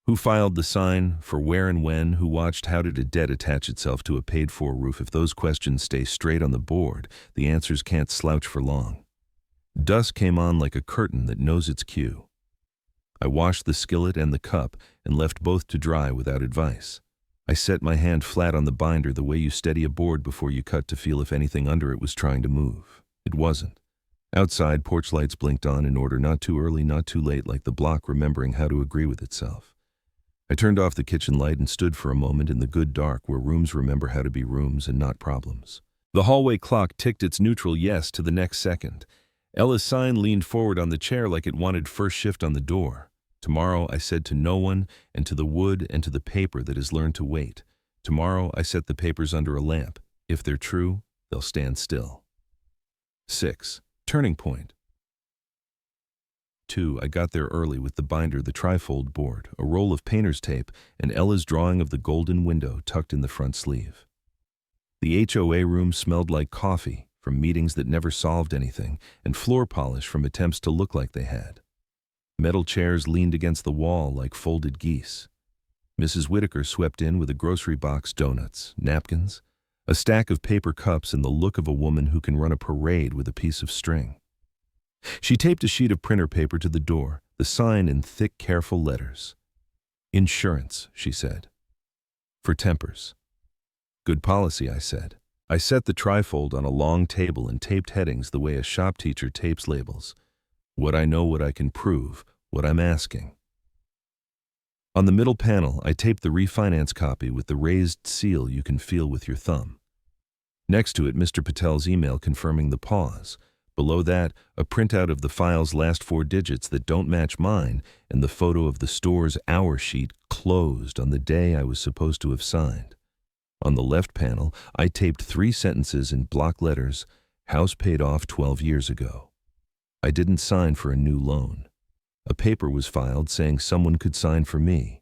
Who filed the sign, for where and when? Who watched? How did a debt attach itself to a paid-for roof? If those questions stay straight on the board, the answers can't slouch for long. Dusk came on like a curtain that knows its cue. I washed the skillet and the cup and left both to dry without advice. I set my hand flat on the binder the way you steady a board before you cut to feel if anything under it was trying to move. It wasn't. Outside, porch lights blinked on in order, not too early, not too late, like the block remembering how to agree with itself. I turned off the kitchen light and stood for a moment in the good dark where rooms remember how to be rooms and not problems. The hallway clock ticked its neutral yes to the next second. Ella's sign leaned forward on the chair like it wanted first shift on the door. Tomorrow, I said to no one, and to the wood and to the paper that has learned to wait. Tomorrow, I set the papers under a lamp. If they're true, they'll stand still. 6. Turning point. 2. I got there early with the binder, the trifold board, a roll of painter's tape, and Ella's drawing of the golden window tucked in the front sleeve. The HOA room smelled like coffee from meetings that never solved anything, and floor polish from attempts to look like they had. Metal chairs leaned against the wall like folded geese. Mrs. Whitaker swept in with a grocery box, donuts, napkins, a stack of paper cups, and the look of a woman who can run a parade with a piece of string. She taped a sheet of printer paper to the door, the sign in thick, careful letters. Insurance, she said. For tempers. Good policy, I said. I set the trifold on a long table and taped headings the way a shop teacher tapes labels. What I know, what I can prove, what I'm asking. On the middle panel, I taped the refinance copy with the raised seal you can feel with your thumb. Next to it, Mr. Patel's email confirming the pause. Below that, a printout of the file's last 4 digits that don't match mine, and the photo of the store's hour sheet closed on the day I was supposed to have signed. On the left panel, I taped 3 sentences in block letters: house paid off 12 years ago. I didn't sign for a new loan. A paper was filed saying someone could sign for me.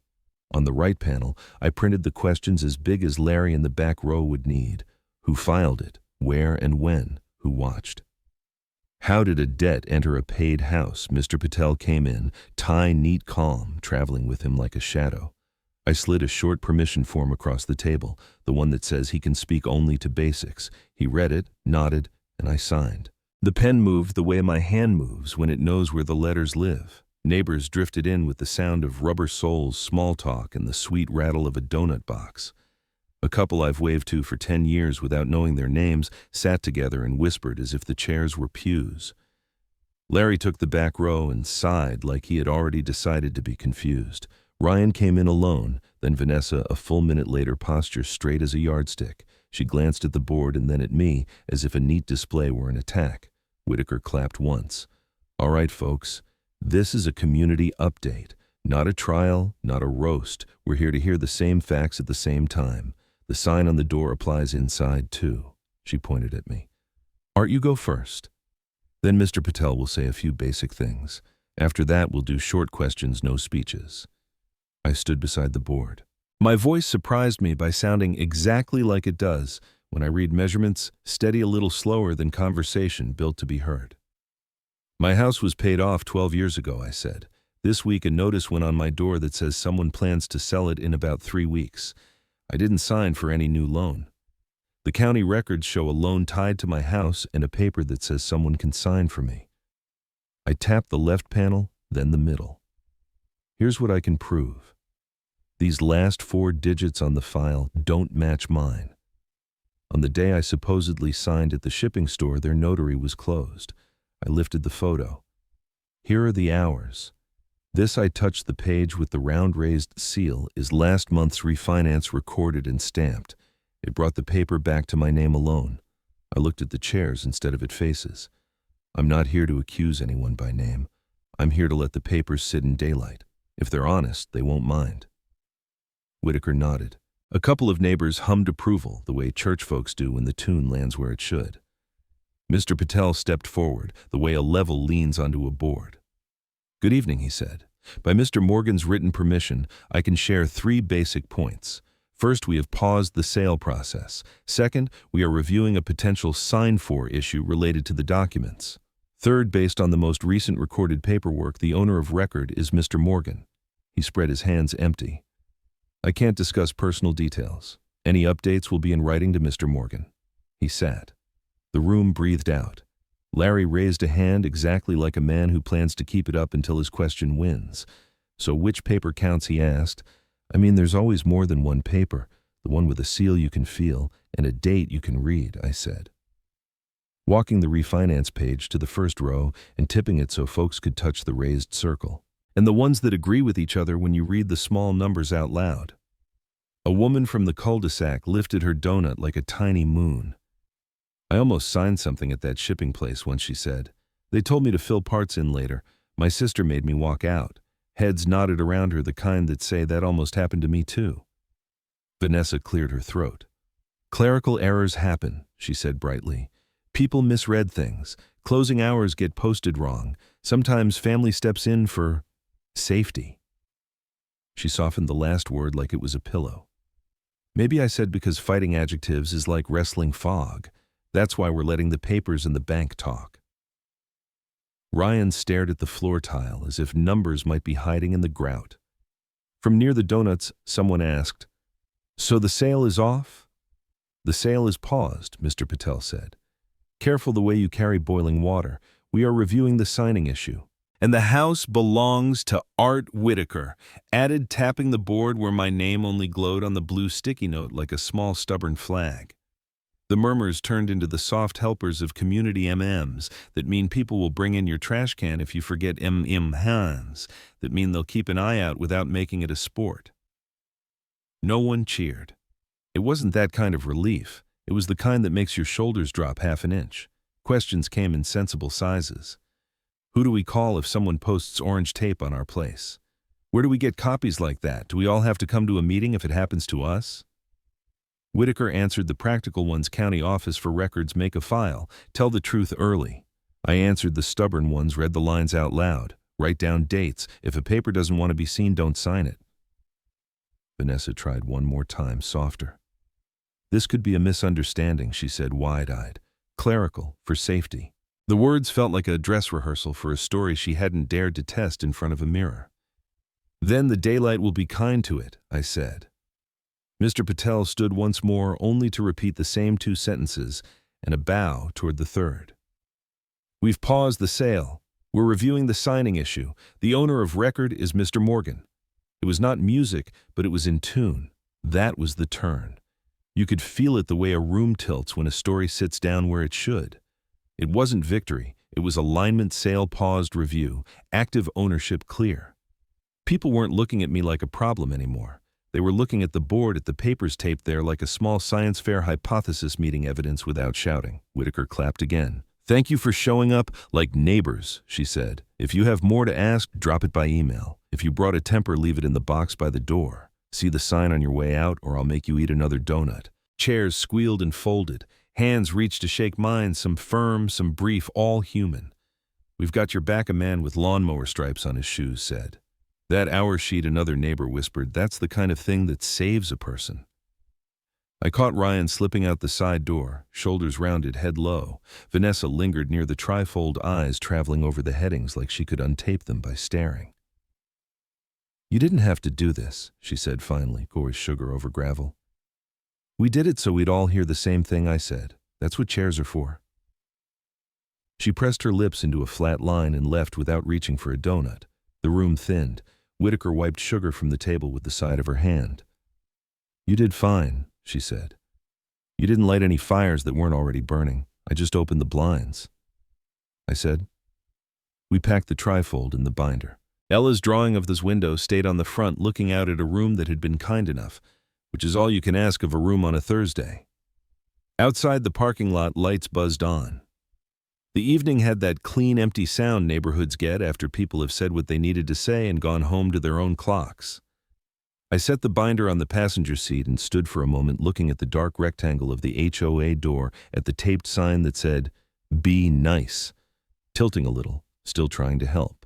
On the right panel, I printed the questions as big as Larry in the back row would need. Who filed it? Where and when? Who watched? How did a debt enter a paid house? Mr. Patel came in, tie neat, calm, traveling with him like a shadow. I slid a short permission form across the table, the one that says he can speak only to basics. He read it, nodded, and I signed. The pen moved the way my hand moves when it knows where the letters live. Neighbors drifted in with the sound of rubber soles, small talk, and the sweet rattle of a donut box. A couple I've waved to for 10 years without knowing their names sat together and whispered as if the chairs were pews. Larry took the back row and sighed like he had already decided to be confused. Ryan came in alone, then Vanessa, a full minute later, posture straight as a yardstick. She glanced at the board and then at me, as if a neat display were an attack. Whitaker clapped once. All right, folks, this is a community update. Not a trial, not a roast. We're here to hear the same facts at the same time. The sign on the door applies inside, too. She pointed at me. Art, you go first. Then Mr. Patel will say a few basic things. After that, we'll do short questions, no speeches. I stood beside the board. My voice surprised me by sounding exactly like it does when I read measurements steady a little slower than conversation built to be heard. My house was paid off 12 years ago, I said. This week a notice went on my door that says someone plans to sell it in about 3 weeks. I didn't sign for any new loan. The county records show a loan tied to my house and a paper that says someone can sign for me. I tapped the left panel, then the middle. Here's what I can prove. These last 4 digits on the file don't match mine. On the day I supposedly signed at the shipping store, their notary was closed. I lifted the photo. Here are the hours. This, I touched the page with the round raised seal, is last month's refinance recorded and stamped. It brought the paper back to my name alone. I looked at the chairs instead of at faces. I'm not here to accuse anyone by name. I'm here to let the papers sit in daylight. If they're honest, they won't mind. Whitaker nodded. A couple of neighbors hummed approval, the way church folks do when the tune lands where it should. Mr. Patel stepped forward, the way a level leans onto a board. Good evening, he said. By Mr. Morgan's written permission, I can share 3 basic points. First, we have paused the sale process. Second, we are reviewing a potential sign-for issue related to the documents. Third, based on the most recent recorded paperwork, the owner of record is Mr. Morgan. He spread his hands empty. I can't discuss personal details. Any updates will be in writing to Mr. Morgan. He sat. The room breathed out. Larry raised a hand exactly like a man who plans to keep it up until his question wins. So which paper counts, he asked. I mean, there's always more than one paper, the one with a seal you can feel and a date you can read, I said. Walking the refinance page to the first row and tipping it so folks could touch the raised circle. And the ones that agree with each other when you read the small numbers out loud. A woman from the cul-de-sac lifted her donut like a tiny moon. I almost signed something at that shipping place once, she said. They told me to fill parts in later. My sister made me walk out. Heads nodded around her, the kind that say that almost happened to me too. Vanessa cleared her throat. Clerical errors happen, she said brightly. People misread things. Closing hours get posted wrong. Sometimes family steps in for safety. She softened the last word like it was a pillow. Maybe I said because fighting adjectives is like wrestling fog. That's why we're letting the papers and the bank talk. Ryan stared at the floor tile as if numbers might be hiding in the grout. From near the donuts, someone asked, So the sale is off? The sale is paused, Mr. Patel said. Careful the way you carry boiling water. We are reviewing the signing issue. And the house belongs to Art Whitaker, added, tapping the board where my name only glowed on the blue sticky note like a small stubborn flag. The murmurs turned into the soft helpers of community MMs that mean people will bring in your trash can if you forget hands, that mean they'll keep an eye out without making it a sport. No one cheered. It wasn't that kind of relief. It was the kind that makes your shoulders drop half an inch. Questions came in sensible sizes. Who do we call if someone posts orange tape on our place? Where do we get copies like that? Do we all have to come to a meeting if it happens to us? Whitaker answered the practical ones. County office for records, make a file, tell the truth early. I answered the stubborn ones, read the lines out loud, write down dates. If a paper doesn't want to be seen, don't sign it. Vanessa tried one more time, softer. This could be a misunderstanding, she said, wide-eyed. Clerical, for safety. The words felt like a dress rehearsal for a story she hadn't dared to test in front of a mirror. Then the daylight will be kind to it, I said. Mr. Patel stood once more, only to repeat the same 2 sentences and a bow toward the third. We've paused the sale. We're reviewing the signing issue. The owner of record is Mr. Morgan. It was not music, but it was in tune. That was the turn. You could feel it the way a room tilts when a story sits down where it should. It wasn't victory, it was alignment sale paused review, active ownership clear. People weren't looking at me like a problem anymore. They were looking at the board at the papers taped there like a small science fair hypothesis meeting evidence without shouting. Whitaker clapped again. "Thank you for showing up like neighbors," she said. "If you have more to ask, drop it by email. If you brought a temper, leave it in the box by the door. See the sign on your way out, or I'll make you eat another donut." Chairs squealed and folded. Hands reached to shake mine, some firm, some brief, all human. "We've got your back," a man with lawnmower stripes on his shoes said. "That hour sheet," another neighbor whispered. "That's the kind of thing that saves a person." I caught Ryan slipping out the side door, shoulders rounded, head low. Vanessa lingered near the trifold, eyes traveling over the headings like she could untape them by staring. "You didn't have to do this," she said finally, Gore's sugar over gravel. "We did it so we'd all hear the same thing," I said. "That's what chairs are for." She pressed her lips into a flat line and left without reaching for a donut. The room thinned. Whitaker wiped sugar from the table with the side of her hand. "You did fine," she said. "You didn't light any fires that weren't already burning. I just opened the blinds." I said. We packed the trifold in the binder. Ella's drawing of this window stayed on the front, looking out at a room that had been kind enough, which is all you can ask of a room on a Thursday. Outside the parking lot, lights buzzed on. The evening had that clean, empty sound neighborhoods get after people have said what they needed to say and gone home to their own clocks. I set the binder on the passenger seat and stood for a moment looking at the dark rectangle of the HOA door, at the taped sign that said, "Be nice," tilting a little, still trying to help.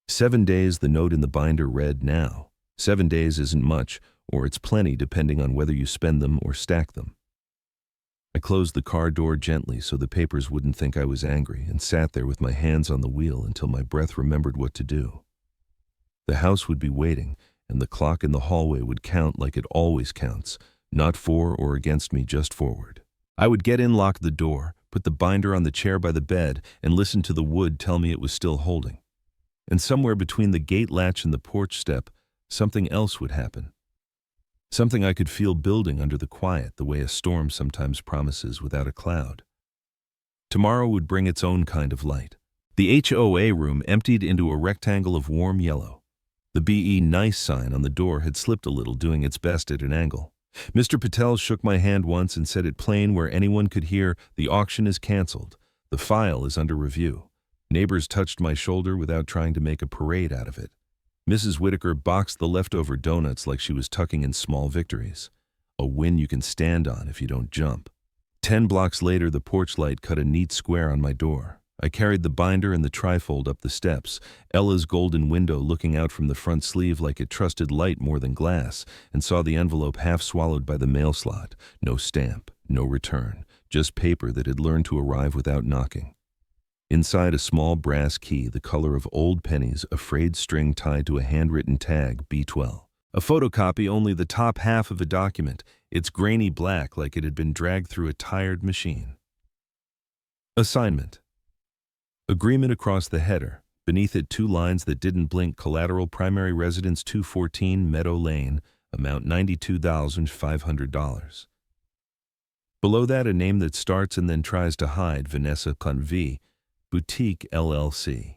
7 days, the note in the binder read now. 7 days isn't much, or it's plenty depending on whether you spend them or stack them. I closed the car door gently so the papers wouldn't think I was angry and sat there with my hands on the wheel until my breath remembered what to do. The house would be waiting, and the clock in the hallway would count like it always counts, not for or against me, just forward. I would get in, lock the door, put the binder on the chair by the bed, and listen to the wood tell me it was still holding. And somewhere between the gate latch and the porch step, something else would happen. Something I could feel building under the quiet, the way a storm sometimes promises without a cloud. Tomorrow would bring its own kind of light. The HOA room emptied into a rectangle of warm yellow. The "Be nice" sign on the door had slipped a little, doing its best at an angle. Mr. Patel shook my hand once and said it plain where anyone could hear, "The auction is canceled. The file is under review." Neighbors touched my shoulder without trying to make a parade out of it. Mrs. Whitaker boxed the leftover donuts like she was tucking in small victories. A win you can stand on if you don't jump. 10 blocks later, the porch light cut a neat square on my door. I carried the binder and the trifold up the steps, Ella's golden window looking out from the front sleeve like it trusted light more than glass, and saw the envelope half swallowed by the mail slot. No stamp, no return, just paper that had learned to arrive without knocking. Inside, a small brass key, the color of old pennies, a frayed string tied to a handwritten tag, B12. A photocopy, only the top half of a document, its grainy black like it had been dragged through a tired machine. Assignment. Agreement across the header. Beneath it, 2 lines that didn't blink. Collateral, primary residence 214 Meadow Lane, amount $92,500. Below that, a name that starts and then tries to hide, Vanessa Convey, Boutique LLC.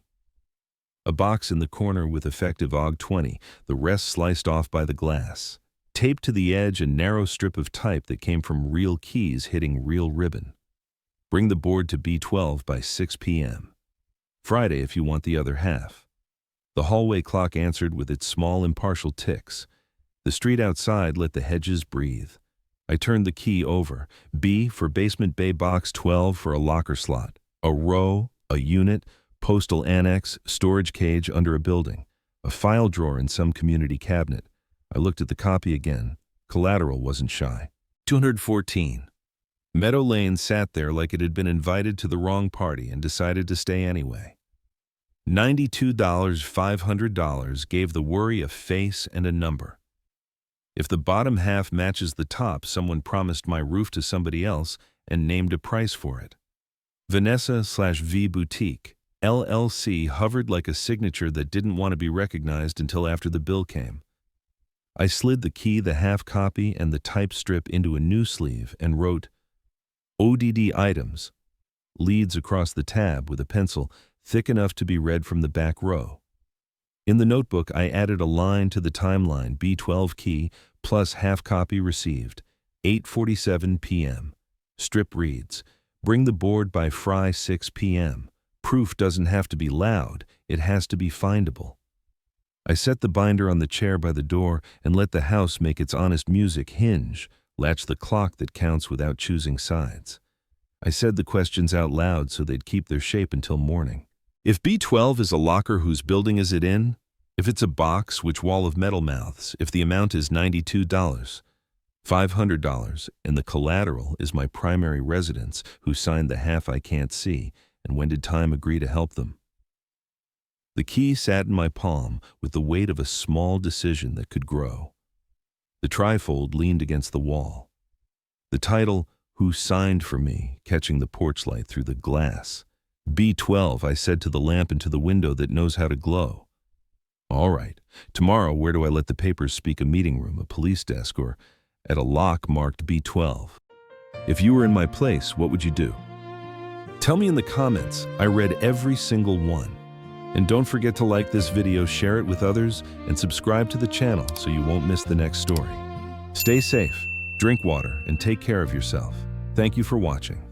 A box in the corner with effective OG 20, the rest sliced off by the glass. Taped to the edge, a narrow strip of type that came from real keys hitting real ribbon. Bring the board to B12 by 6 p.m. Friday if you want the other half. The hallway clock answered with its small impartial ticks. The street outside let the hedges breathe. I turned the key over. B for basement bay, box 12 for a locker slot. A row, a unit, postal annex, storage cage under a building. A file drawer in some community cabinet. I looked at the copy again. Collateral wasn't shy. 214. Meadow Lane sat there like it had been invited to the wrong party and decided to stay anyway. $92,500 gave the worry a face and a number. If the bottom half matches the top, someone promised my roof to somebody else and named a price for it. Vanessa/V Boutique, LLC hovered like a signature that didn't want to be recognized until after the bill came. I slid the key, the half copy, and the type strip into a new sleeve and wrote ODD items, leads across the tab with a pencil thick enough to be read from the back row. In the notebook, I added a line to the timeline, B12 key plus half copy received, 8:47 p.m. Strip reads, bring the board by Fry 6 p.m. Proof doesn't have to be loud, it has to be findable. I set the binder on the chair by the door and let the house make its honest music hinge, latch the clock that counts without choosing sides. I said the questions out loud so they'd keep their shape until morning. If B12 is a locker, whose building is it in? If it's a box, which wall of metal mouths? If the amount is $92, $500, and the collateral is my primary residence, who signed the half I can't see, and when did time agree to help them? The key sat in my palm with the weight of a small decision that could grow. The trifold leaned against the wall. The title, Who Signed for Me, catching the porch light through the glass. B12, I said to the lamp and to the window that knows how to glow. All right, tomorrow where do I let the papers speak? A meeting room, a police desk, or at a lock marked B12? If you were in my place, what would you do? Tell me in the comments. I read every single one. And don't forget to like this video, share it with others, and subscribe to the channel so you won't miss the next story. Stay safe, drink water, and take care of yourself. Thank you for watching.